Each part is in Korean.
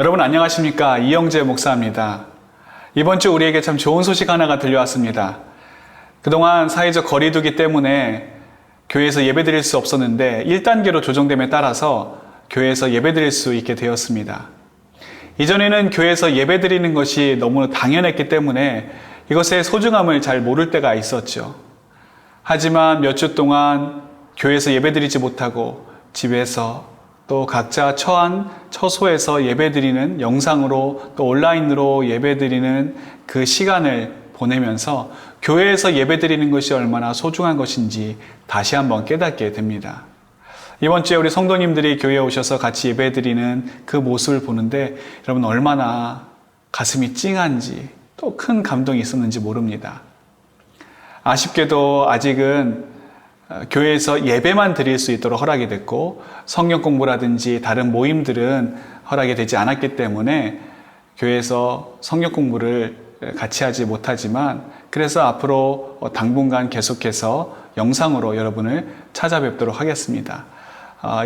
여러분 안녕하십니까? 이영재 목사입니다. 이번 주 우리에게 참 좋은 소식 하나가 들려왔습니다. 그동안 사회적 거리두기 때문에 교회에서 예배드릴 수 없었는데 1단계로 조정됨에 따라서 교회에서 예배드릴 수 있게 되었습니다. 이전에는 교회에서 예배드리는 것이 너무 당연했기 때문에 이것의 소중함을 잘 모를 때가 있었죠. 하지만 몇 주 동안 교회에서 예배드리지 못하고 집에서 또 각자 처한 처소에서 예배드리는 영상으로 또 온라인으로 예배드리는 그 시간을 보내면서 교회에서 예배드리는 것이 얼마나 소중한 것인지 다시 한번 깨닫게 됩니다. 이번 주에 우리 성도님들이 교회에 오셔서 같이 예배드리는 그 모습을 보는데 여러분 얼마나 가슴이 찡한지 또 큰 감동이 있었는지 모릅니다. 아쉽게도 아직은 교회에서 예배만 드릴 수 있도록 허락이 됐고 성경 공부라든지 다른 모임들은 허락이 되지 않았기 때문에 교회에서 성경 공부를 같이 하지 못하지만 그래서 앞으로 당분간 계속해서 영상으로 여러분을 찾아뵙도록 하겠습니다.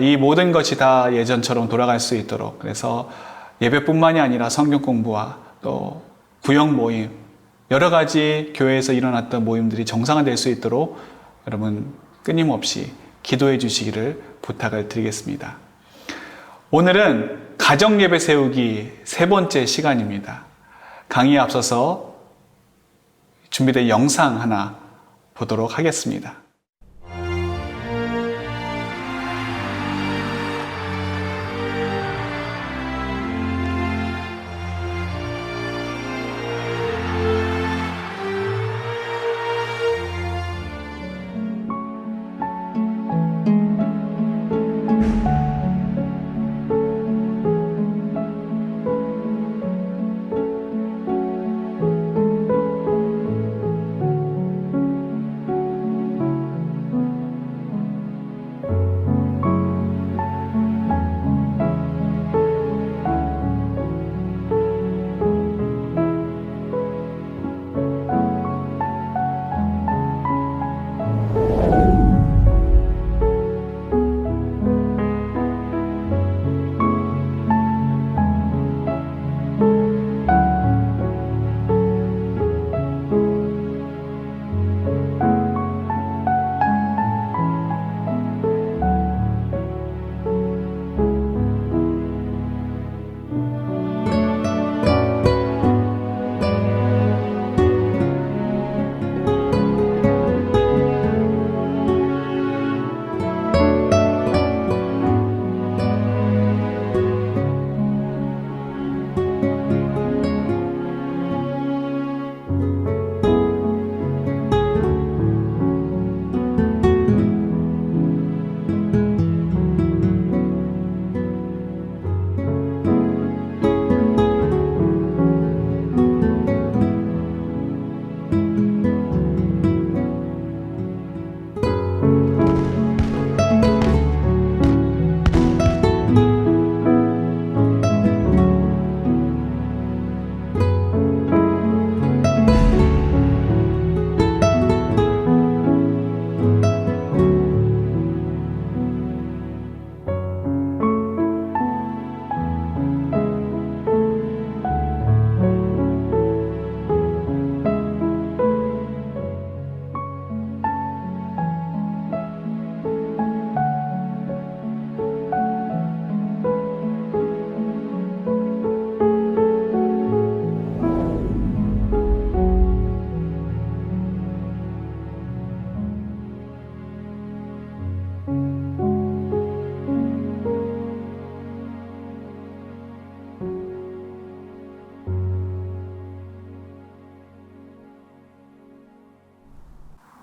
이 모든 것이 다 예전처럼 돌아갈 수 있도록 그래서 예배뿐만이 아니라 성경 공부와 또 구역 모임 여러 가지 교회에서 일어났던 모임들이 정상화될 수 있도록 여러분 끊임없이 기도해 주시기를 부탁을 드리겠습니다. 오늘은 가정예배 세우기 세 번째 시간입니다. 강의에 앞서서 준비된 영상 하나 보도록 하겠습니다.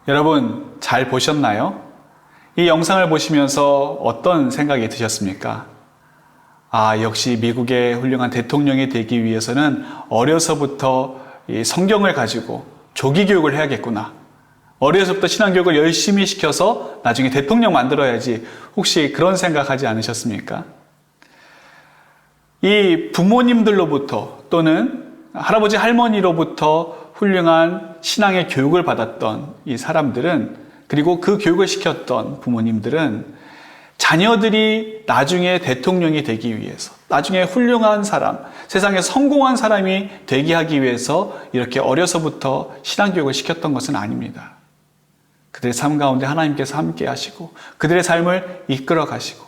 여러분 잘 보셨나요? 이 영상을 보시면서 어떤 생각이 드셨습니까? 역시 미국의 훌륭한 대통령이 되기 위해서는 어려서부터 이 성경을 가지고 조기 교육을 해야겠구나. 어려서부터 신앙교육을 열심히 시켜서 나중에 대통령 만들어야지. 혹시 그런 생각하지 않으셨습니까? 이 부모님들로부터 또는 할아버지 할머니로부터 훌륭한 신앙의 교육을 받았던 이 사람들은 그리고 그 교육을 시켰던 부모님들은 자녀들이 나중에 대통령이 되기 위해서, 나중에 훌륭한 사람, 세상에 성공한 사람이 되게 하기 위해서 이렇게 어려서부터 신앙교육을 시켰던 것은 아닙니다. 그들의 삶 가운데 하나님께서 함께 하시고 그들의 삶을 이끌어 가시고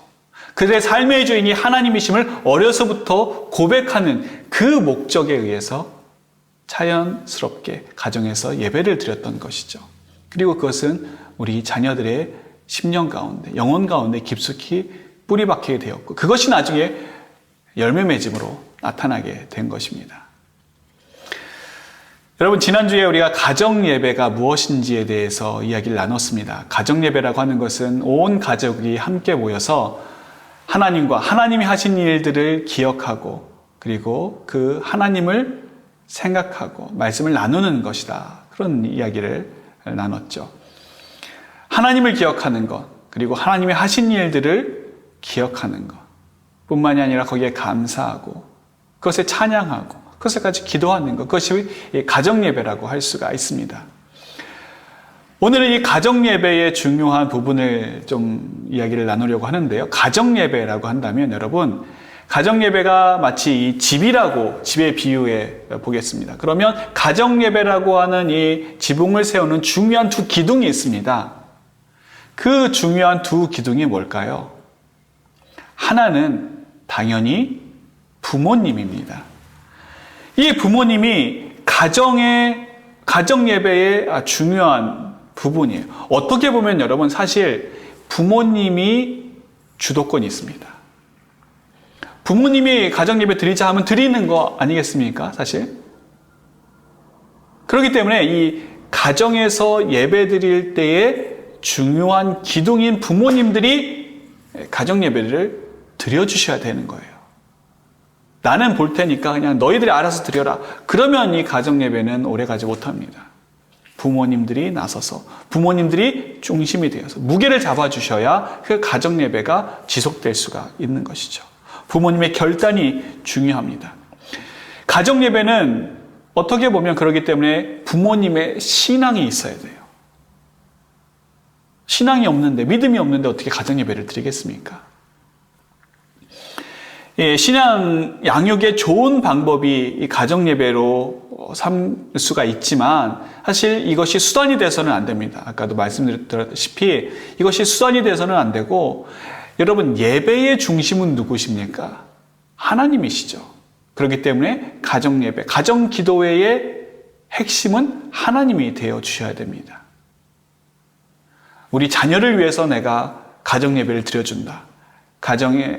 그들의 삶의 주인이 하나님이심을 어려서부터 고백하는 그 목적에 의해서 자연스럽게 가정에서 예배를 드렸던 것이죠. 그리고 그것은 우리 자녀들의 심령 가운데, 영혼 가운데 깊숙이 뿌리 박히게 되었고 그것이 나중에 열매 맺음으로 나타나게 된 것입니다. 여러분, 지난주에 우리가 가정예배가 무엇인지에 대해서 이야기를 나눴습니다. 가정예배라고 하는 것은 온 가족이 함께 모여서 하나님과 하나님이 하신 일들을 기억하고 그리고 그 하나님을 생각하고 말씀을 나누는 것이다. 그런 이야기를 나눴죠. 하나님을 기억하는 것, 그리고 하나님이 하신 일들을 기억하는 것 뿐만이 아니라 거기에 감사하고 그것에 찬양하고 그것에 같이 기도하는 것, 그것이 가정예배라고 할 수가 있습니다. 오늘은 이 가정예배의 중요한 부분을 좀 이야기를 나누려고 하는데요. 가정예배라고 한다면 여러분, 가정예배가 마치 이 집에 비유해 보겠습니다. 그러면 가정예배라고 하는 이 지붕을 세우는 중요한 두 기둥이 있습니다. 그 중요한 두 기둥이 뭘까요? 하나는 당연히 부모님입니다. 이 부모님이 가정예배의 중요한 부분이에요. 어떻게 보면 여러분 사실 부모님이 주도권이 있습니다. 부모님이 가정예배 드리자 하면 드리는 거 아니겠습니까? 사실. 그렇기 때문에 이 가정에서 예배 드릴 때에 중요한 기둥인 부모님들이 가정예배를 드려주셔야 되는 거예요. 나는 볼 테니까 그냥 너희들이 알아서 드려라. 그러면 이 가정예배는 오래가지 못합니다. 부모님들이 나서서 부모님들이 중심이 되어서 무게를 잡아주셔야 그 가정예배가 지속될 수가 있는 것이죠. 부모님의 결단이 중요합니다. 가정예배는 어떻게 보면 그렇기 때문에 부모님의 신앙이 있어야 돼요. 신앙이 없는데, 믿음이 없는데 어떻게 가정예배를 드리겠습니까? 신앙 양육의 좋은 방법이 이 가정예배로 삼을 수가 있지만 사실 이것이 수단이 돼서는 안 됩니다. 아까도 말씀드렸다시피 이것이 수단이 돼서는 안 되고 여러분, 예배의 중심은 누구십니까? 하나님이시죠. 그렇기 때문에 가정예배, 가정기도회의 핵심은 하나님이 되어 주셔야 됩니다. 우리 자녀를 위해서 내가 가정예배를 드려준다.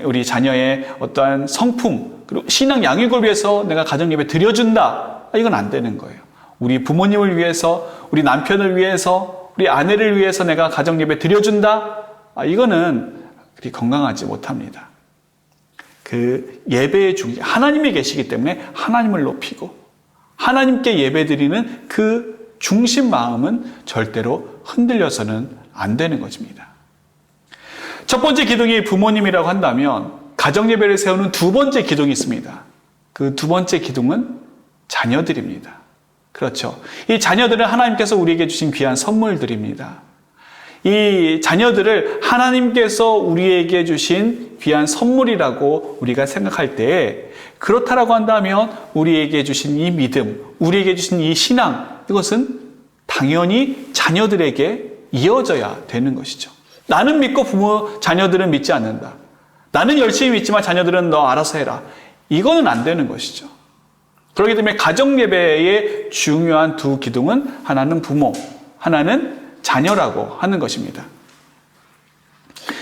우리 자녀의 어떠한 성품, 그리고 신앙 양육을 위해서 내가 가정예배 드려준다. 이건 안 되는 거예요. 우리 부모님을 위해서, 우리 남편을 위해서, 우리 아내를 위해서 내가 가정예배 드려준다. 이거는 그리 건강하지 못합니다. 그 예배의 중심, 하나님이 계시기 때문에 하나님을 높이고 하나님께 예배드리는 그 중심 마음은 절대로 흔들려서는 안 되는 것입니다. 첫 번째 기둥이 부모님이라고 한다면 가정예배를 세우는 두 번째 기둥이 있습니다. 그 두 번째 기둥은 자녀들입니다. 그렇죠. 이 자녀들은 하나님께서 우리에게 주신 귀한 선물들입니다. 이 자녀들을 하나님께서 우리에게 주신 귀한 선물이라고 우리가 생각할 때 그렇다라고 한다면 우리에게 주신 이 믿음, 우리에게 주신 이 신앙, 이것은 당연히 자녀들에게 이어져야 되는 것이죠. 나는 믿고 자녀들은 믿지 않는다. 나는 열심히 믿지만 자녀들은 너 알아서 해라. 이거는 안 되는 것이죠. 그렇기 때문에 가정예배의 중요한 두 기둥은 하나는 부모, 하나는 자녀라고 하는 것입니다.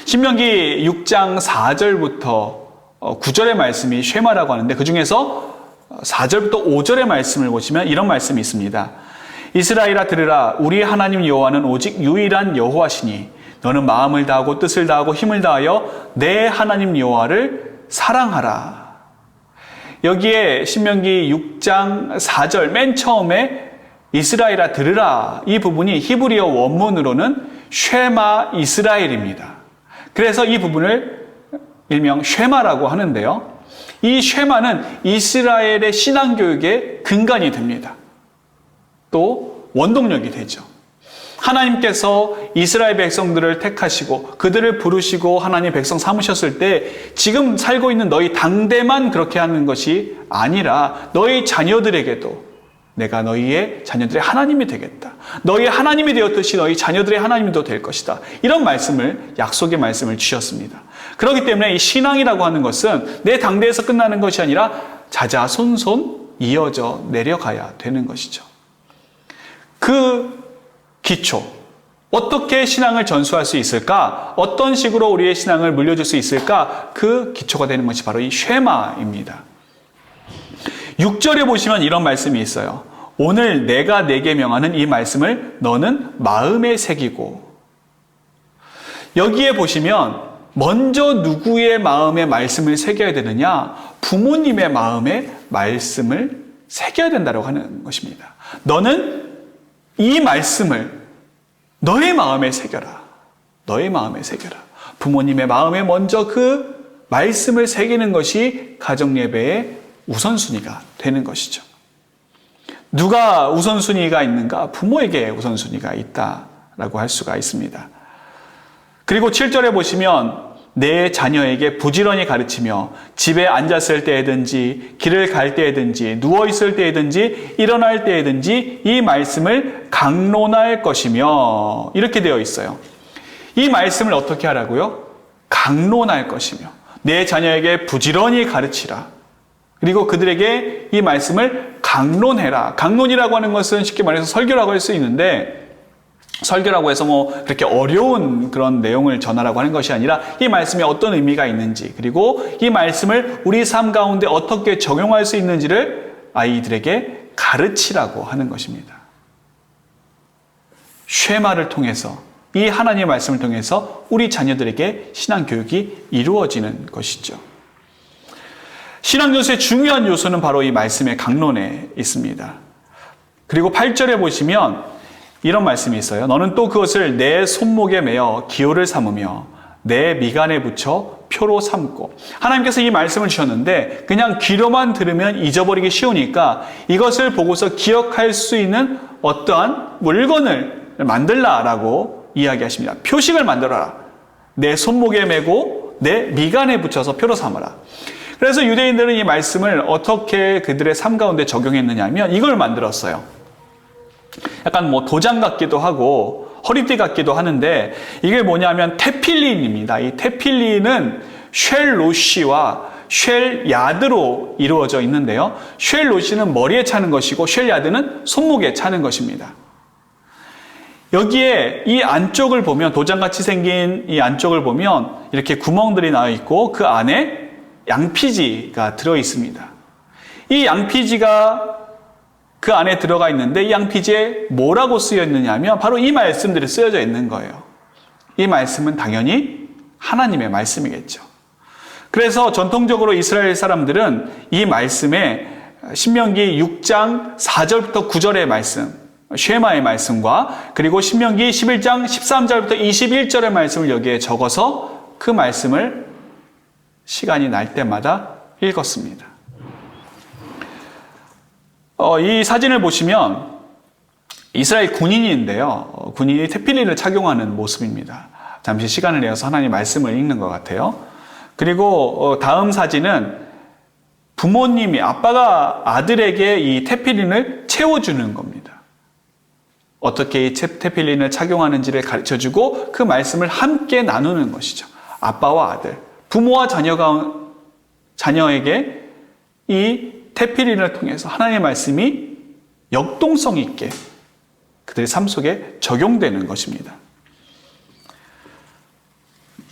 신명기 6장 4절부터 9절의 말씀이 쉐마라고 하는데 그 중에서 4절부터 5절의 말씀을 보시면 이런 말씀이 있습니다. 이스라엘아 들으라. 우리 하나님 여호와는 오직 유일한 여호와시니 너는 마음을 다하고 뜻을 다하고 힘을 다하여 내 하나님 여호와를 사랑하라. 여기에 신명기 6장 4절 맨 처음에 이스라엘아 들으라, 이 부분이 히브리어 원문으로는 쉐마 이스라엘입니다. 그래서 이 부분을 일명 쉐마라고 하는데요. 이 쉐마는 이스라엘의 신앙교육의 근간이 됩니다. 또 원동력이 되죠. 하나님께서 이스라엘 백성들을 택하시고 그들을 부르시고 하나님 백성 삼으셨을 때 지금 살고 있는 너희 당대만 그렇게 하는 것이 아니라 너희 자녀들에게도 내가 너희의 자녀들의 하나님이 되겠다. 너희의 하나님이 되었듯이 너희 자녀들의 하나님도 될 것이다. 이런 말씀을, 약속의 말씀을 주셨습니다. 그렇기 때문에 이 신앙이라고 하는 것은 내 당대에서 끝나는 것이 아니라 자자손손 이어져 내려가야 되는 것이죠. 그 기초, 어떻게 신앙을 전수할 수 있을까? 어떤 식으로 우리의 신앙을 물려줄 수 있을까? 그 기초가 되는 것이 바로 이 쉐마입니다. 6절에 보시면 이런 말씀이 있어요. 오늘 내가 내게 명하는 이 말씀을 너는 마음에 새기고. 여기에 보시면 먼저 누구의 마음에 말씀을 새겨야 되느냐? 부모님의 마음에 말씀을 새겨야 된다고 하는 것입니다. 너는 이 말씀을 너의 마음에 새겨라. 너의 마음에 새겨라. 부모님의 마음에 먼저 그 말씀을 새기는 것이 가정예배의 우선순위가 되는 것이죠. 누가 우선순위가 있는가? 부모에게 우선순위가 있다라고 할 수가 있습니다. 그리고 7절에 보시면 내 자녀에게 부지런히 가르치며 집에 앉았을 때에든지 길을 갈 때에든지 누워있을 때에든지 일어날 때에든지 이 말씀을 강론할 것이며 이렇게 되어 있어요. 이 말씀을 어떻게 하라고요? 강론할 것이며 내 자녀에게 부지런히 가르치라. 그리고 그들에게 이 말씀을 강론해라. 강론이라고 하는 것은 쉽게 말해서 설교라고 할 수 있는데 설교라고 해서 그렇게 어려운 그런 내용을 전하라고 하는 것이 아니라 이 말씀에 어떤 의미가 있는지 그리고 이 말씀을 우리 삶 가운데 어떻게 적용할 수 있는지를 아이들에게 가르치라고 하는 것입니다. 쉐마를 통해서 이 하나님의 말씀을 통해서 우리 자녀들에게 신앙교육이 이루어지는 것이죠. 신앙전수의 중요한 요소는 바로 이 말씀의 강론에 있습니다. 그리고 8절에 보시면 이런 말씀이 있어요. 너는 또 그것을 내 손목에 매어 기호를 삼으며 내 미간에 붙여 표로 삼고. 하나님께서 이 말씀을 주셨는데 그냥 귀로만 들으면 잊어버리기 쉬우니까 이것을 보고서 기억할 수 있는 어떠한 물건을 만들라라고 이야기하십니다. 표식을 만들어라. 내 손목에 매고 내 미간에 붙여서 표로 삼아라. 그래서 유대인들은 이 말씀을 어떻게 그들의 삶 가운데 적용했느냐 하면 이걸 만들었어요. 약간 도장 같기도 하고 허리띠 같기도 하는데 이게 뭐냐면 테필린입니다. 이 테필린은 쉘로시와 쉘야드로 이루어져 있는데요. 쉘로시는 머리에 차는 것이고 쉘야드는 손목에 차는 것입니다. 여기에 이 안쪽을 보면 도장같이 생긴 이 안쪽을 보면 이렇게 구멍들이 나와 있고 그 안에 양피지가 들어 있습니다. 이 양피지가 그 안에 들어가 있는데 이 양피지에 뭐라고 쓰여 있느냐 하면 바로 이 말씀들이 쓰여져 있는 거예요. 이 말씀은 당연히 하나님의 말씀이겠죠. 그래서 전통적으로 이스라엘 사람들은 이 말씀에 신명기 6장 4절부터 9절의 말씀, 쉐마의 말씀과 그리고 신명기 11장 13절부터 21절의 말씀을 여기에 적어서 그 말씀을 시간이 날 때마다 읽었습니다. 이 사진을 보시면 이스라엘 군인인데요. 군인이 테필린을 착용하는 모습입니다. 잠시 시간을 내어서 하나님의 말씀을 읽는 것 같아요. 그리고 다음 사진은 부모님이 아빠가 아들에게 이 테필린을 채워주는 겁니다. 어떻게 이 테필린을 착용하는지를 가르쳐주고 그 말씀을 함께 나누는 것이죠. 아빠와 아들, 부모와 자녀에게 이 테필린을 통해서 하나님의 말씀이 역동성 있게 그들의 삶 속에 적용되는 것입니다.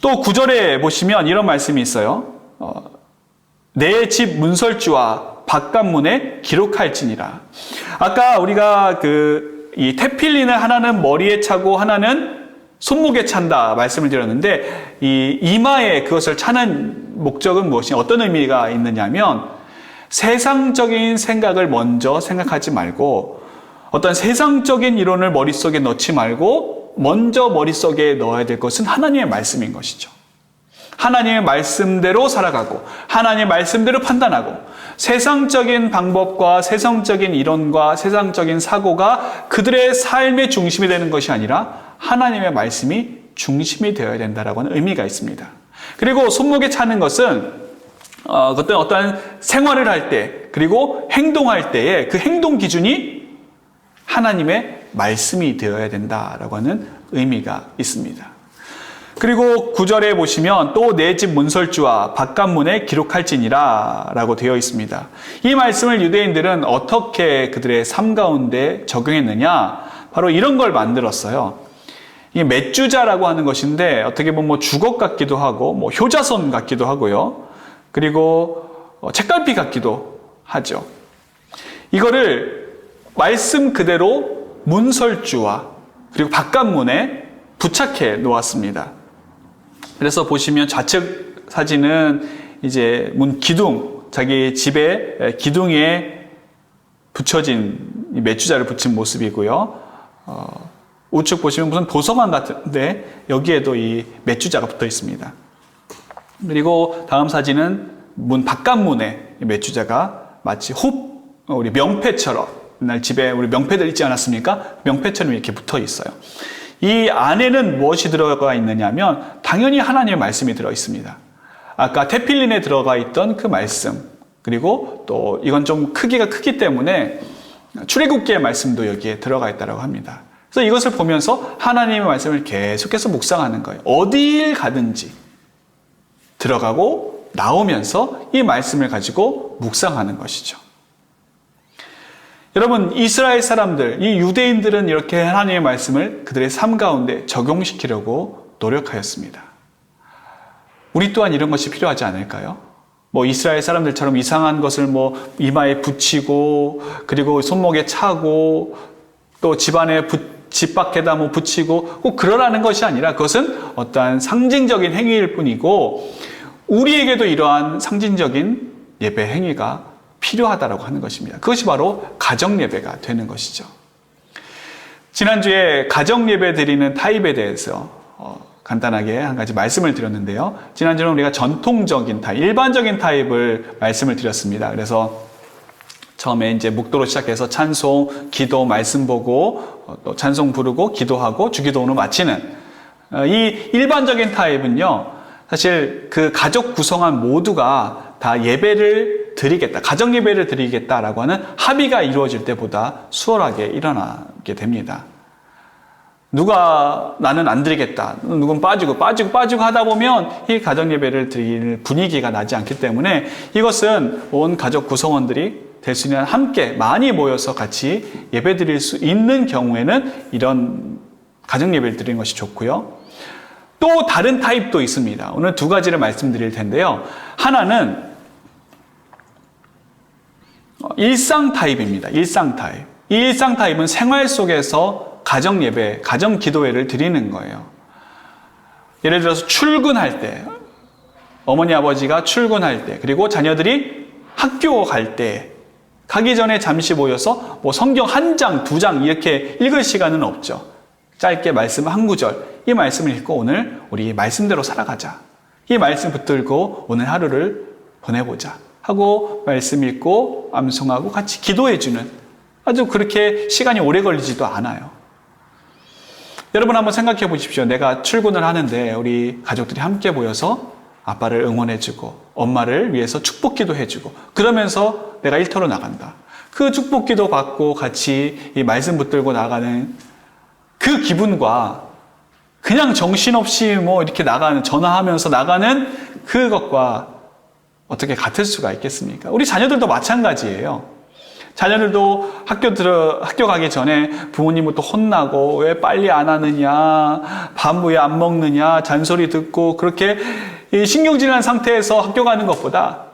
또 9절에 보시면 이런 말씀이 있어요. 내 집 문설주와 바깥문에 기록할지니라. 아까 우리가 이 테필린을 하나는 머리에 차고 하나는 손목에 찬다 말씀을 드렸는데 이 이마에 그것을 차는 목적은 무엇이냐, 어떤 의미가 있느냐면 세상적인 생각을 먼저 생각하지 말고 어떤 세상적인 이론을 머릿속에 넣지 말고 먼저 머릿속에 넣어야 될 것은 하나님의 말씀인 것이죠. 하나님의 말씀대로 살아가고 하나님의 말씀대로 판단하고 세상적인 방법과 세상적인 이론과 세상적인 사고가 그들의 삶의 중심이 되는 것이 아니라 하나님의 말씀이 중심이 되어야 된다라고 하는 의미가 있습니다. 그리고 손목에 차는 것은 어떤 생활을 할 때, 그리고 행동할 때에 그 행동 기준이 하나님의 말씀이 되어야 된다라고 하는 의미가 있습니다. 그리고 9절에 보시면 또 내 집 문설주와 바깥문에 기록할지니라 라고 되어 있습니다. 이 말씀을 유대인들은 어떻게 그들의 삶 가운데 적용했느냐? 바로 이런 걸 만들었어요. 이게 맷주자라고 하는 것인데 어떻게 보면 주걱 같기도 하고 효자손 같기도 하고요. 그리고 책갈피 같기도 하죠. 이거를 말씀 그대로 문설주와 그리고 바깥문에 부착해 놓았습니다. 그래서 보시면 좌측 사진은 이제 문 기둥, 자기 집의 기둥에 붙여진 맷주자를 붙인 모습이고요. 우측 보시면 무슨 도서관 같은데 여기에도 이 맷주자가 붙어 있습니다. 그리고 다음 사진은 문 바깥문에 맷주자가 마치 우리 명패처럼, 옛날 집에 우리 명패들 있지 않았습니까? 명패처럼 이렇게 붙어 있어요. 이 안에는 무엇이 들어가 있느냐면 당연히 하나님의 말씀이 들어 있습니다. 아까 테필린에 들어가 있던 그 말씀, 그리고 또 이건 좀 크기가 크기 때문에 출애굽기의 말씀도 여기에 들어가 있다고 합니다. 그래서 이것을 보면서 하나님의 말씀을 계속해서 묵상하는 거예요. 어디를 가든지 들어가고 나오면서 이 말씀을 가지고 묵상하는 것이죠. 여러분, 이스라엘 사람들, 이 유대인들은 이렇게 하나님의 말씀을 그들의 삶 가운데 적용시키려고 노력하였습니다. 우리 또한 이런 것이 필요하지 않을까요? 이스라엘 사람들처럼 이상한 것을 이마에 붙이고, 그리고 손목에 차고, 또 집안에 집 밖에다 붙이고, 꼭 그러라는 것이 아니라 그것은 어떠한 상징적인 행위일 뿐이고, 우리에게도 이러한 상징적인 예배 행위가 필요하다고 하는 것입니다. 그것이 바로 가정예배가 되는 것이죠. 지난주에 가정예배 드리는 타입에 대해서 간단하게 한 가지 말씀을 드렸는데요. 지난주는 우리가 전통적인 타입, 일반적인 타입을 말씀을 드렸습니다. 그래서 처음에 이제 묵도로 시작해서 찬송, 기도, 말씀 보고 또 찬송 부르고 기도하고 주기도문을 마치는 이 일반적인 타입은요. 사실 그 가족 구성원 모두가 다 예배를 드리겠다, 가정 예배를 드리겠다라고 하는 합의가 이루어질 때보다 수월하게 일어나게 됩니다. 누가 나는 안 드리겠다, 누군 빠지고 하다 보면 이 가정 예배를 드릴 분위기가 나지 않기 때문에 이것은 온 가족 구성원들이 될 수 있는 함께 많이 모여서 같이 예배 드릴 수 있는 경우에는 이런 가정 예배를 드리는 것이 좋고요. 또 다른 타입도 있습니다. 오늘 두 가지를 말씀드릴 텐데요. 하나는 일상 타입입니다. 일상 타입. 이 일상 타입은 생활 속에서 가정 예배, 가정 기도회를 드리는 거예요. 예를 들어서 출근할 때, 어머니 아버지가 출근할 때, 그리고 자녀들이 학교 갈 때, 가기 전에 잠시 모여서 성경 한 장, 두 장 이렇게 읽을 시간은 없죠. 짧게 말씀 한 구절, 이 말씀을 읽고 오늘 우리 말씀대로 살아가자. 이 말씀 붙들고 오늘 하루를 보내보자 하고 말씀 읽고 암송하고 같이 기도해주는, 아주 그렇게 시간이 오래 걸리지도 않아요. 여러분 한번 생각해 보십시오. 내가 출근을 하는데 우리 가족들이 함께 모여서 아빠를 응원해주고 엄마를 위해서 축복기도 해주고 그러면서 내가 일터로 나간다. 그 축복기도 받고 같이 이 말씀 붙들고 나가는 그 기분과 그냥 정신없이 이렇게 전화하면서 나가는 그것과 어떻게 같을 수가 있겠습니까? 우리 자녀들도 마찬가지예요. 자녀들도 학교 가기 전에 부모님부터 혼나고 왜 빨리 안 하느냐, 밥 왜 안 먹느냐, 잔소리 듣고 그렇게 신경질난 상태에서 학교 가는 것보다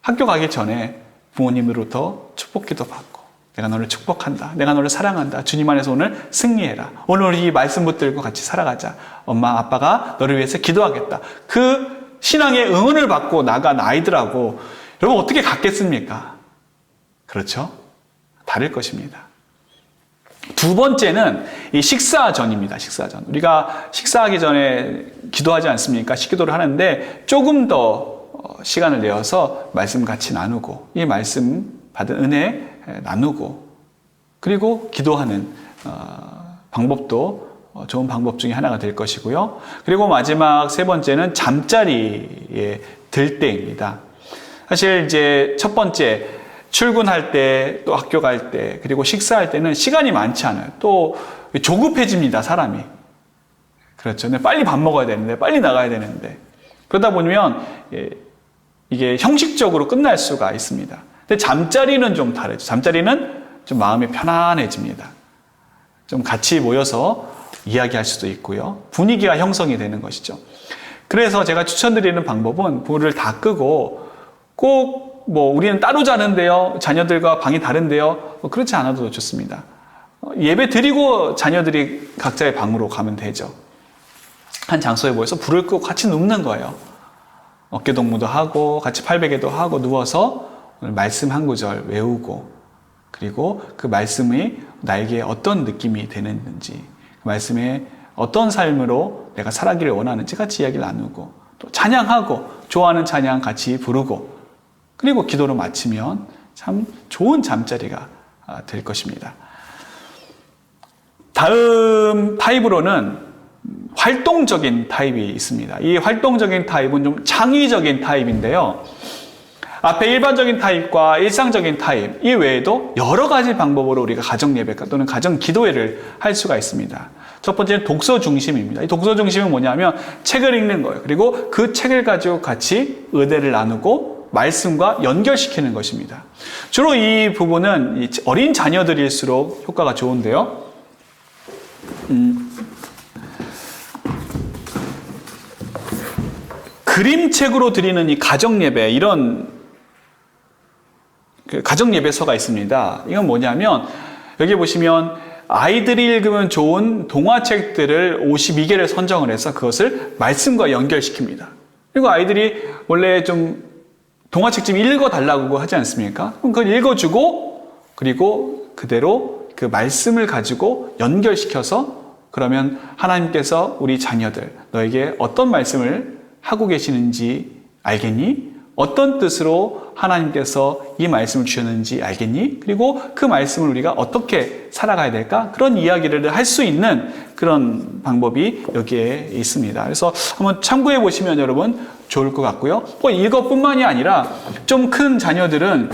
학교 가기 전에 부모님으로부터 축복기도 받고 내가 너를 축복한다. 내가 너를 사랑한다. 주님 안에서 오늘 승리해라. 오늘 이 말씀 붙들고 같이 살아가자. 엄마, 아빠가 너를 위해서 기도하겠다. 그 신앙의 응원을 받고 나간 아이들하고 여러분 어떻게 같겠습니까? 그렇죠? 다를 것입니다. 두 번째는 이 식사 전입니다. 식사 전. 우리가 식사하기 전에 기도하지 않습니까? 식기도를 하는데 조금 더 시간을 내어서 말씀 같이 나누고 이 말씀 받은 은혜 나누고 그리고 기도하는 방법도 좋은 방법 중에 하나가 될 것이고요. 그리고 마지막 세 번째는 잠자리에 들 때입니다. 사실 이제 첫 번째 출근할 때 또 학교 갈 때 그리고 식사할 때는 시간이 많지 않아요. 또 조급해집니다, 사람이. 그렇죠. 빨리 밥 먹어야 되는데 빨리 나가야 되는데 그러다 보면 이게 형식적으로 끝날 수가 있습니다. 근데 잠자리는 좀 다르죠. 잠자리는 좀 마음이 편안해집니다. 좀 같이 모여서 이야기할 수도 있고요. 분위기가 형성이 되는 것이죠. 그래서 제가 추천드리는 방법은 불을 다 끄고 꼭 우리는 따로 자는데요. 자녀들과 방이 다른데요. 그렇지 않아도 좋습니다. 예배 드리고 자녀들이 각자의 방으로 가면 되죠. 한 장소에 모여서 불을 끄고 같이 눕는 거예요. 어깨동무도 하고 같이 팔베개도 하고 누워서 오늘 말씀 한 구절 외우고 그리고 그 말씀이 나에게 어떤 느낌이 되는지 그 말씀에 어떤 삶으로 내가 살아가기를 원하는지 같이 이야기를 나누고 또 찬양하고 좋아하는 찬양 같이 부르고 그리고 기도로 마치면 참 좋은 잠자리가 될 것입니다. 다음 타입으로는 활동적인 타입이 있습니다. 이 활동적인 타입은 좀 창의적인 타입인데요. 앞에 일반적인 타입과 일상적인 타입 이 외에도 여러 가지 방법으로 우리가 가정 예배가 또는 가정 기도회를 할 수가 있습니다. 첫 번째는 독서 중심입니다. 이 독서 중심은 뭐냐면 책을 읽는 거예요. 그리고 그 책을 가지고 같이 의대를 나누고 말씀과 연결시키는 것입니다. 주로 이 부분은 어린 자녀들일수록 효과가 좋은데요. 그림책으로 드리는 이 가정예배, 이런 가정예배서가 있습니다. 이건 뭐냐면, 여기 보시면 아이들이 읽으면 좋은 동화책들을 52개를 선정을 해서 그것을 말씀과 연결시킵니다. 그리고 아이들이 원래 좀 동화책 좀 읽어달라고 하지 않습니까? 그럼 그걸 읽어주고, 그리고 그대로 그 말씀을 가지고 연결시켜서 그러면 하나님께서 우리 자녀들, 너에게 어떤 말씀을 하고 계시는지 알겠니? 어떤 뜻으로 하나님께서 이 말씀을 주셨는지 알겠니? 그리고 그 말씀을 우리가 어떻게 살아가야 될까? 그런 이야기를 할 수 있는 그런 방법이 여기에 있습니다. 그래서 한번 참고해 보시면 여러분 좋을 것 같고요. 또 이것뿐만이 아니라 좀 큰 자녀들은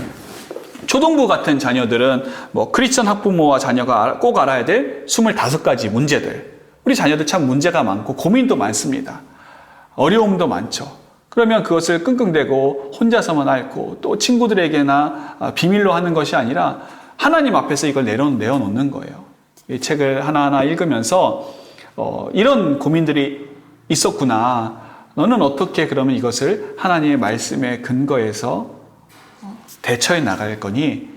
초등부 같은 자녀들은 크리스천 학부모와 자녀가 꼭 알아야 될 25가지 문제들. 우리 자녀들 참 문제가 많고 고민도 많습니다. 어려움도 많죠. 그러면 그것을 끙끙대고 혼자서만 앓고 또 친구들에게나 비밀로 하는 것이 아니라 하나님 앞에서 이걸 내어놓는 거예요. 이 책을 하나하나 읽으면서 이런 고민들이 있었구나. 너는 어떻게 그러면 이것을 하나님의 말씀에 근거해서 대처해 나갈 거니?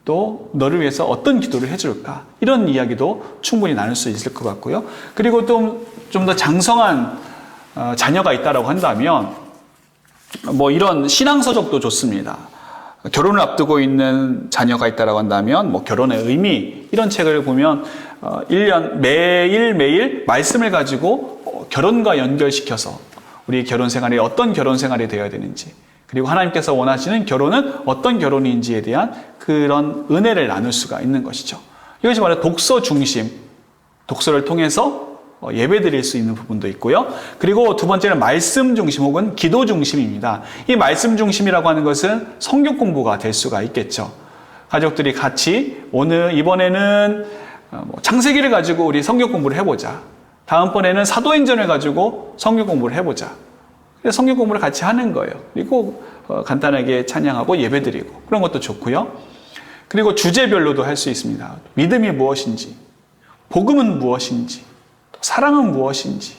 또 너를 위해서 어떤 기도를 해줄까? 이런 이야기도 충분히 나눌 수 있을 것 같고요. 그리고 좀 더 장성한 자녀가 있다라고 한다면 이런 신앙서적도 좋습니다. 결혼을 앞두고 있는 자녀가 있다라고 한다면 결혼의 의미 이런 책을 보면 1년 매일 말씀을 가지고 결혼과 연결시켜서 우리 결혼 생활이 어떤 결혼 생활이 되어야 되는지 그리고 하나님께서 원하시는 결혼은 어떤 결혼인지에 대한 그런 은혜를 나눌 수가 있는 것이죠. 이것이 바로 독서 중심, 독서를 통해서 예배 드릴 수 있는 부분도 있고요. 그리고 두 번째는 말씀 중심 혹은 기도 중심입니다. 이 말씀 중심이라고 하는 것은 성경 공부가 될 수가 있겠죠. 가족들이 같이 이번에는 창세기를 가지고 우리 성경 공부를 해보자. 다음번에는 사도행전을 가지고 성경 공부를 해보자. 그래서 성경 공부를 같이 하는 거예요. 그리고 간단하게 찬양하고 예배 드리고 그런 것도 좋고요. 그리고 주제별로도 할 수 있습니다. 믿음이 무엇인지, 복음은 무엇인지, 사랑은 무엇인지,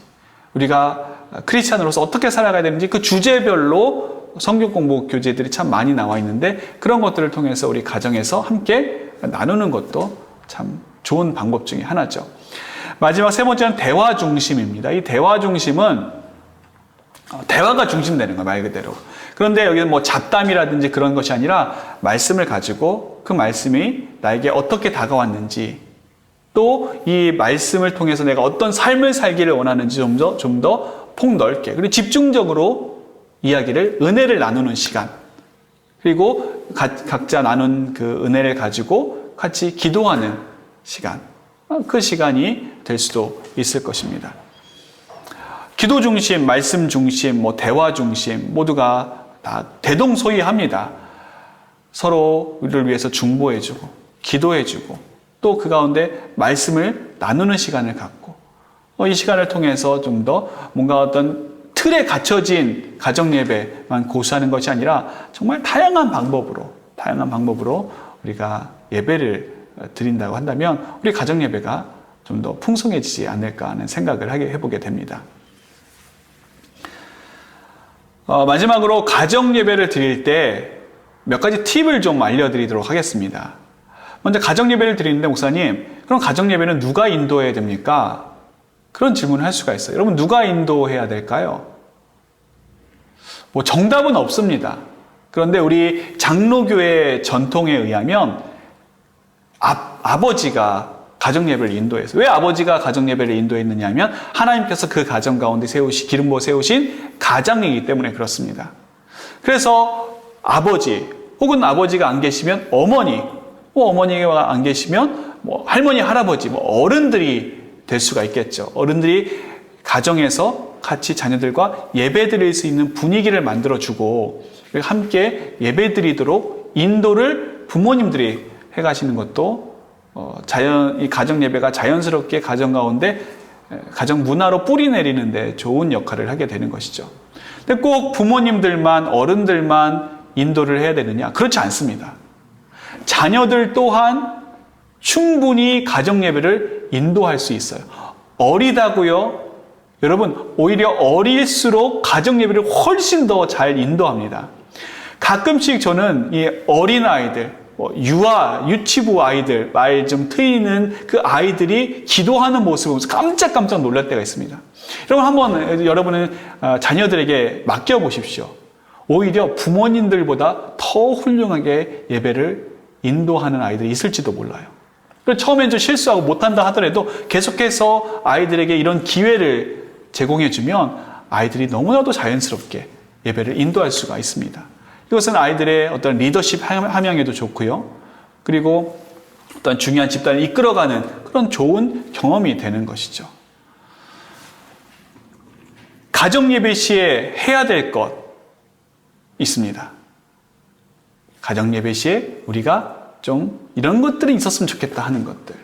우리가 크리스찬으로서 어떻게 살아가야 되는지 그 주제별로 성경 공부 교재들이 참 많이 나와 있는데 그런 것들을 통해서 우리 가정에서 함께 나누는 것도 참 좋은 방법 중에 하나죠. 마지막 세 번째는 대화 중심입니다. 이 대화 중심은 대화가 중심되는 거예요, 말 그대로. 그런데 여기는 잡담이라든지 그런 것이 아니라 말씀을 가지고 그 말씀이 나에게 어떻게 다가왔는지 또 이 말씀을 통해서 내가 어떤 삶을 살기를 원하는지 좀 더 폭넓게 그리고 집중적으로 이야기를, 은혜를 나누는 시간, 그리고 각자 나눈 그 은혜를 가지고 같이 기도하는 시간, 그 시간이 될 수도 있을 것입니다. 기도 중심, 말씀 중심, 대화 중심 모두가 다 대동소이합니다. 서로를 위해서 중보해주고 기도해주고 또 그 가운데 말씀을 나누는 시간을 갖고 이 시간을 통해서 좀 더 뭔가 어떤 틀에 갇혀진 가정예배만 고수하는 것이 아니라 정말 다양한 방법으로 우리가 예배를 드린다고 한다면 우리 가정예배가 좀 더 풍성해지지 않을까 하는 생각을 해보게 됩니다. 마지막으로 가정예배를 드릴 때 몇 가지 팁을 좀 알려드리도록 하겠습니다. 먼저 가정예배를 드리는데 목사님, 그럼 가정예배는 누가 인도해야 됩니까? 그런 질문을 할 수가 있어요. 여러분, 누가 인도해야 될까요? 정답은 없습니다. 그런데 우리 장로교회 전통에 의하면 아버지가 가정예배를 인도해서, 왜 아버지가 가정예배를 인도했느냐 하면 하나님께서 그 가정 가운데 기름 부어 세우신 가장이기 때문에 그렇습니다. 그래서 아버지 혹은 아버지가 안 계시면 어머니가 안 계시면 할머니, 할아버지, 어른들이 될 수가 있겠죠. 어른들이 가정에서 같이 자녀들과 예배드릴 수 있는 분위기를 만들어주고 함께 예배드리도록 인도를 부모님들이 해가시는 것도 이 가정 예배가 자연스럽게 가정 가운데 가정 문화로 뿌리 내리는데 좋은 역할을 하게 되는 것이죠. 근데 꼭 부모님들만, 어른들만 인도를 해야 되느냐? 그렇지 않습니다. 자녀들 또한 충분히 가정 예배를 인도할 수 있어요. 어리다고요? 여러분, 오히려 어릴수록 가정 예배를 훨씬 더 잘 인도합니다. 가끔씩 저는 이 어린 아이들, 유치부 아이들, 말 좀 트이는 그 아이들이 기도하는 모습을 보면서 깜짝깜짝 놀랄 때가 있습니다. 여러분, 한번 여러분은 자녀들에게 맡겨보십시오. 오히려 부모님들보다 더 훌륭하게 예배를 인도하는 아이들이 있을지도 몰라요. 처음엔 좀 실수하고 못한다 하더라도 계속해서 아이들에게 이런 기회를 제공해주면 아이들이 너무나도 자연스럽게 예배를 인도할 수가 있습니다. 이것은 아이들의 어떤 리더십 함양에도 좋고요. 그리고 어떤 중요한 집단을 이끌어가는 그런 좋은 경험이 되는 것이죠. 가정예배 시에 해야 될 것 있습니다. 가정예배 시에 우리가 좀 이런 것들이 있었으면 좋겠다 하는 것들.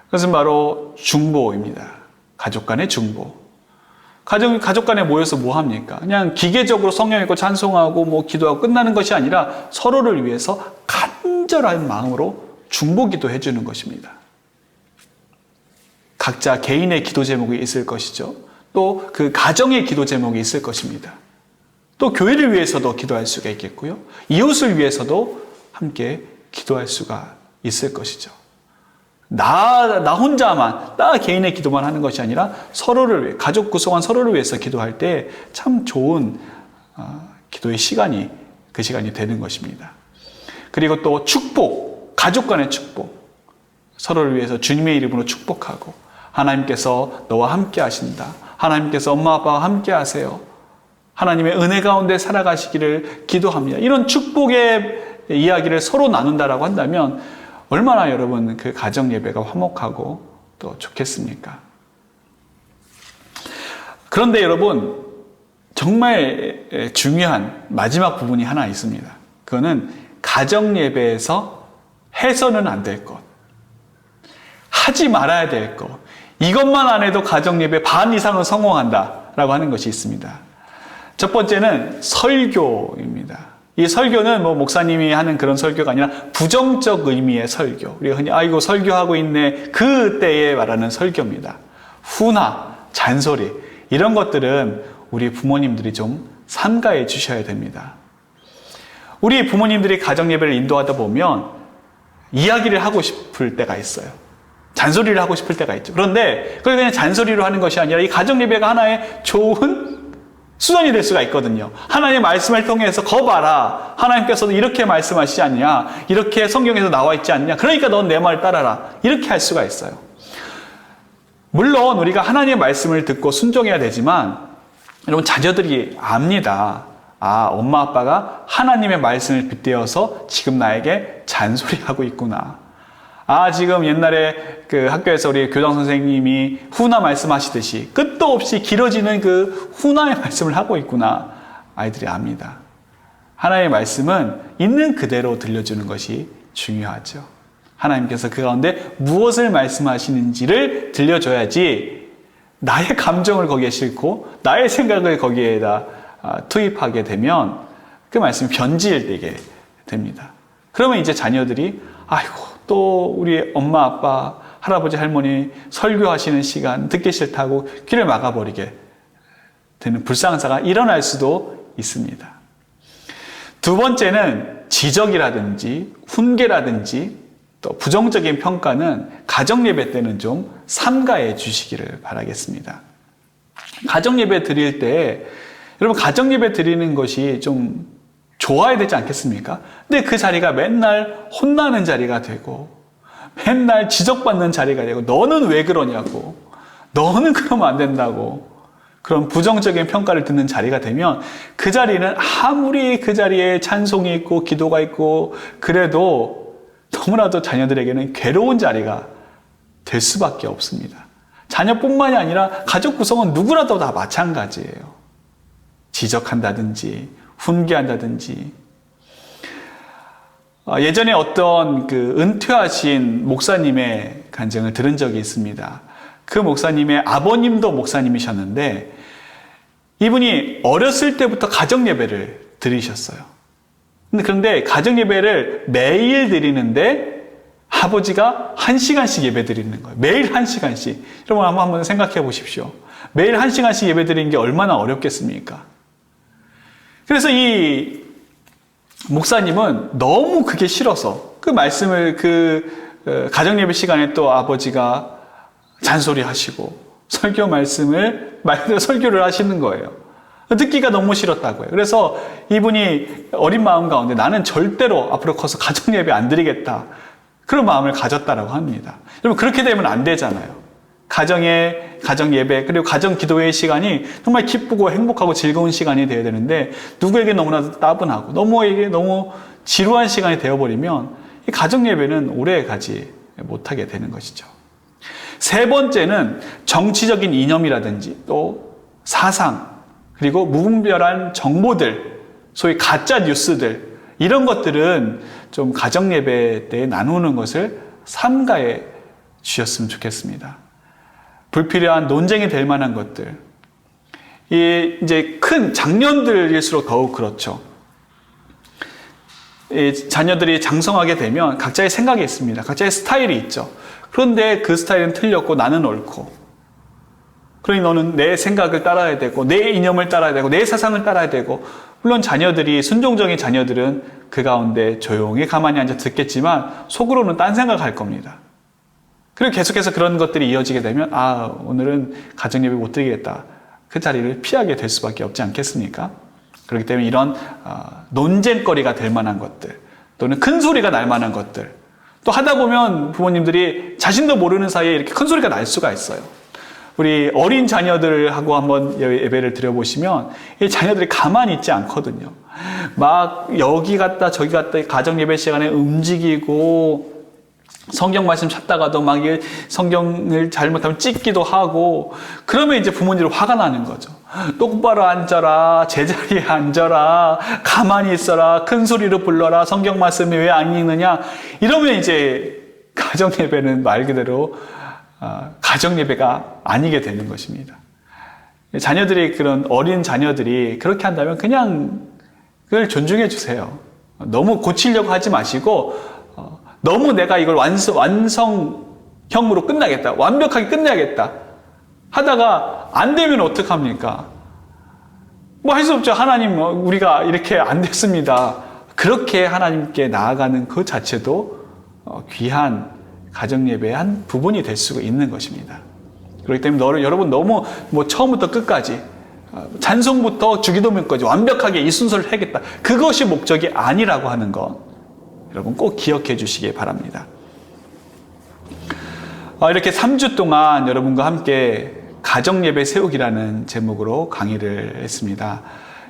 그것은 바로 중보입니다. 가족 간의 중보. 가족 간에 모여서 뭐 합니까? 그냥 기계적으로 성령 읽고 찬송하고 기도하고 끝나는 것이 아니라 서로를 위해서 간절한 마음으로 중보기도 해주는 것입니다. 각자 개인의 기도 제목이 있을 것이죠. 또 그 가정의 기도 제목이 있을 것입니다. 또 교회를 위해서도 기도할 수가 있겠고요. 이웃을 위해서도 함께 기도할 수가 있을 것이죠. 나 혼자만, 나 개인의 기도만 하는 것이 아니라 서로를 위해, 가족 구성원 서로를 위해서 기도할 때 참 좋은 기도의 시간이 그 시간이 되는 것입니다. 그리고 또 축복, 가족 간의 축복. 서로를 위해서 주님의 이름으로 축복하고 하나님께서 너와 함께 하신다. 하나님께서 엄마 아빠와 함께 하세요. 하나님의 은혜 가운데 살아가시기를 기도합니다. 이런 축복의 이야기를 서로 나눈다라고 한다면 얼마나 여러분 그 가정 예배가 화목하고 또 좋겠습니까? 그런데 여러분 정말 중요한 마지막 부분이 하나 있습니다. 그거는 가정 예배에서 해서는 안 될 것, 하지 말아야 될 것, 이것만 안 해도 가정 예배 반 이상은 성공한다라고 하는 것이 있습니다. 첫 번째는 설교입니다. 이 설교는 목사님이 하는 그런 설교가 아니라 부정적 의미의 설교. 우리가 흔히 아이고 설교하고 있네 그때에 말하는 설교입니다. 훈화, 잔소리 이런 것들은 우리 부모님들이 좀 삼가해 주셔야 됩니다. 우리 부모님들이 가정 예배를 인도하다 보면 이야기를 하고 싶을 때가 있어요. 잔소리를 하고 싶을 때가 있죠. 그런데 그걸 그냥 잔소리로 하는 것이 아니라 이 가정 예배가 하나의 좋은 수단이 될 수가 있거든요. 하나님의 말씀을 통해서 거 봐라. 하나님께서도 이렇게 말씀하시지 않냐. 이렇게 성경에서 나와 있지 않냐. 그러니까 넌 내 말 따라라. 이렇게 할 수가 있어요. 물론 우리가 하나님의 말씀을 듣고 순종해야 되지만 여러분 자녀들이 압니다. 아, 엄마 아빠가 하나님의 말씀을 빗대어서 지금 나에게 잔소리하고 있구나. 아, 지금 옛날에 그 학교에서 우리 교장 선생님이 훈화 말씀하시듯이 끝도 없이 길어지는 그 훈화의 말씀을 하고 있구나. 아이들이 압니다. 하나님의 말씀은 있는 그대로 들려주는 것이 중요하죠. 하나님께서 그 가운데 무엇을 말씀하시는지를 들려줘야지 나의 감정을 거기에 싣고 나의 생각을 거기에다 투입하게 되면 그 말씀이 변질되게 됩니다. 그러면 이제 자녀들이 아이고 또 우리 엄마 아빠 할아버지 할머니 설교하시는 시간 듣기 싫다고 귀를 막아버리게 되는 불상사가 일어날 수도 있습니다. 두 번째는 지적이라든지 훈계라든지 또 부정적인 평가는 가정예배 때는 좀 삼가해 주시기를 바라겠습니다. 가정예배 드릴 때 여러분 가정예배 드리는 것이 좀 좋아야 되지 않겠습니까? 근데 그 자리가 맨날 혼나는 자리가 되고 맨날 지적받는 자리가 되고 너는 왜 그러냐고 너는 그러면 안 된다고 그런 부정적인 평가를 듣는 자리가 되면 그 자리는 아무리 그 자리에 찬송이 있고 기도가 있고 그래도 너무나도 자녀들에게는 괴로운 자리가 될 수밖에 없습니다. 자녀뿐만이 아니라 가족 구성원 누구라도 다 마찬가지예요. 지적한다든지 훈계한다든지. 예전에 어떤 그 은퇴하신 목사님의 간증을 들은 적이 있습니다. 그 목사님의 아버님도 목사님이셨는데 이분이 어렸을 때부터 가정예배를 드리셨어요. 그런데 가정예배를 매일 드리는데 아버지가 1시간씩 예배 드리는 거예요. 매일 1시간씩. 여러분 한번 생각해 보십시오. 매일 1시간씩 예배 드리는 게 얼마나 어렵겠습니까? 그래서 이 목사님은 너무 그게 싫어서 그 말씀을 가정예배 시간에 또 아버지가 잔소리하시고 설교 말씀을 설교를 하시는 거예요. 듣기가 너무 싫었다고요. 그래서 이분이 어린 마음 가운데 나는 절대로 앞으로 커서 가정예배 안 드리겠다. 그런 마음을 가졌다라고 합니다. 여러분 그렇게 되면 안 되잖아요. 가정예배 그리고 가정기도회의 시간이 정말 기쁘고 행복하고 즐거운 시간이 되어야 되는데 누구에게 너무나도 따분하고 너무 지루한 시간이 되어버리면 이 가정예배는 오래 가지 못하게 되는 것이죠. 세 번째는 정치적인 이념이라든지 또 사상 그리고 무분별한 정보들 소위 가짜 뉴스들 이런 것들은 좀 가정예배 때 나누는 것을 삼가해 주셨으면 좋겠습니다. 불필요한 논쟁이 될 만한 것들. 이제 큰 장년들일수록 더욱 그렇죠. 자녀들이 장성하게 되면 각자의 생각이 있습니다. 각자의 스타일이 있죠. 그런데 그 스타일은 틀렸고 나는 옳고. 그러니 너는 내 생각을 따라야 되고 내 이념을 따라야 되고 내 사상을 따라야 되고 물론 순종적인 자녀들은 그 가운데 조용히 가만히 앉아 듣겠지만 속으로는 딴 생각할 겁니다. 그리고 계속해서 그런 것들이 이어지게 되면 오늘은 가정예배 못 드리겠다. 그 자리를 피하게 될 수밖에 없지 않겠습니까? 그렇기 때문에 이런 논쟁거리가 될 만한 것들 또는 큰 소리가 날 만한 것들 또 하다 보면 부모님들이 자신도 모르는 사이에 이렇게 큰 소리가 날 수가 있어요. 우리 어린 자녀들하고 한번 예배를 드려보시면 이 자녀들이 가만히 있지 않거든요. 막 여기 갔다 저기 갔다 가정예배 시간에 움직이고 성경 말씀 찾다가도 막 성경을 잘못하면 찢기도 하고 그러면 이제 부모님들 화가 나는 거죠. 똑바로 앉아라, 제자리에 앉아라, 가만히 있어라, 큰 소리로 불러라, 성경 말씀이 왜 안 읽느냐 이러면 이제 가정예배는 말 그대로 가정예배가 아니게 되는 것입니다. 그런 어린 자녀들이 그렇게 한다면 그냥 그걸 존중해 주세요. 너무 고치려고 하지 마시고 너무 내가 이걸 완성형으로 끝나겠다. 완벽하게 끝내야겠다. 하다가 안 되면 어떡합니까? 뭐 할 수 없죠. 하나님 우리가 이렇게 안 됐습니다. 그렇게 하나님께 나아가는 그 자체도 귀한 가정예배의 한 부분이 될 수가 있는 것입니다. 그렇기 때문에 여러분 너무 처음부터 끝까지 찬송부터 주기도문까지 완벽하게 이 순서를 해야겠다. 그것이 목적이 아니라고 하는 것 여러분 꼭 기억해 주시기 바랍니다. 이렇게 3주 동안 여러분과 함께 가정예배 세우기라는 제목으로 강의를 했습니다.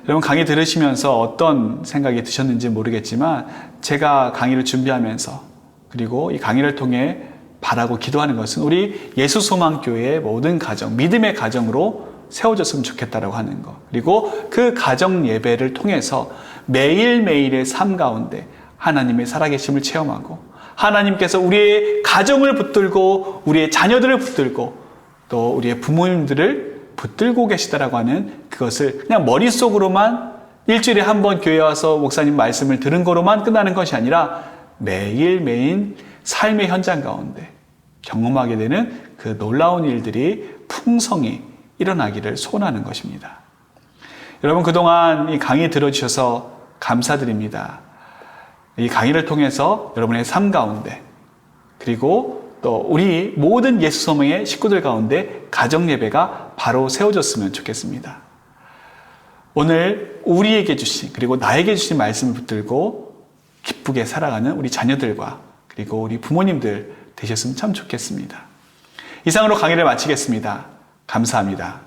여러분 강의 들으시면서 어떤 생각이 드셨는지 모르겠지만 제가 강의를 준비하면서 그리고 이 강의를 통해 바라고 기도하는 것은 우리 예수소망교회의 모든 가정, 믿음의 가정으로 세워졌으면 좋겠다라고 하는 것. 그리고 그 가정 예배를 통해서 매일매일의 삶 가운데 하나님의 살아계심을 체험하고 하나님께서 우리의 가정을 붙들고 우리의 자녀들을 붙들고 또 우리의 부모님들을 붙들고 계시다라고 하는 그것을 그냥 머릿속으로만 일주일에 한 번 교회 와서 목사님 말씀을 들은 거로만 끝나는 것이 아니라 매일매일 삶의 현장 가운데 경험하게 되는 그 놀라운 일들이 풍성히 일어나기를 소원하는 것입니다. 여러분 그동안 이 강의 들어주셔서 감사드립니다. 이 강의를 통해서 여러분의 삶 가운데 그리고 또 우리 모든 예수소망의 식구들 가운데 가정 예배가 바로 세워졌으면 좋겠습니다. 오늘 우리에게 주신 그리고 나에게 주신 말씀을 붙들고 기쁘게 살아가는 우리 자녀들과 그리고 우리 부모님들 되셨으면 참 좋겠습니다. 이상으로 강의를 마치겠습니다. 감사합니다.